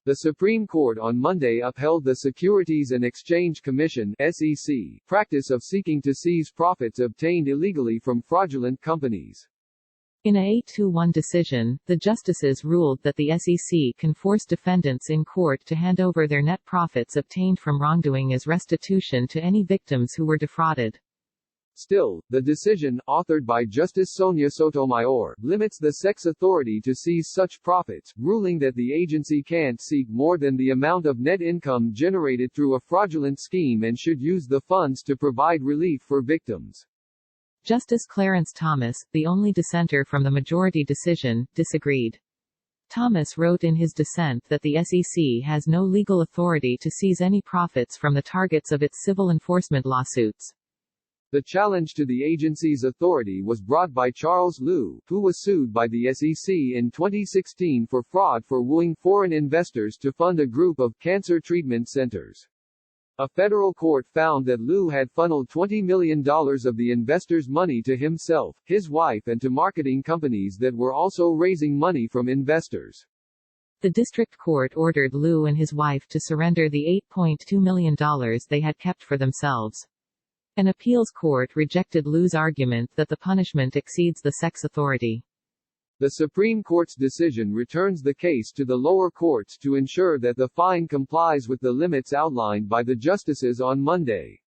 The Supreme Court on Monday upheld the Securities and Exchange Commission (SEC) practice of seeking to seize profits obtained illegally from fraudulent companies. In a 8-1 decision, the justices ruled that the SEC can force defendants in court to hand over their net profits obtained from wrongdoing as restitution to any victims who were defrauded. Still, the decision, authored by Justice Sonia Sotomayor, limits the SEC's authority to seize such profits, ruling that the agency can't seek more than the amount of net income generated through a fraudulent scheme and should use the funds to provide relief for victims. Justice Clarence Thomas, the only dissenter from the majority decision, disagreed. Thomas wrote in his dissent that the SEC has no legal authority to seize any profits from the targets of its civil enforcement lawsuits. The challenge to the agency's authority was brought by Charles Liu, who was sued by the SEC in 2016 for fraud for wooing foreign investors to fund a group of cancer treatment centers. A federal court found that Liu had funneled $20 million of the investors' money to himself, his wife and to marketing companies that were also raising money from investors. The district court ordered Liu and his wife to surrender the $8.2 million they had kept for themselves. An appeals court rejected Liu's argument that the punishment exceeds the SEC's authority. The Supreme Court's decision returns the case to the lower courts to ensure that the fine complies with the limits outlined by the justices on Monday.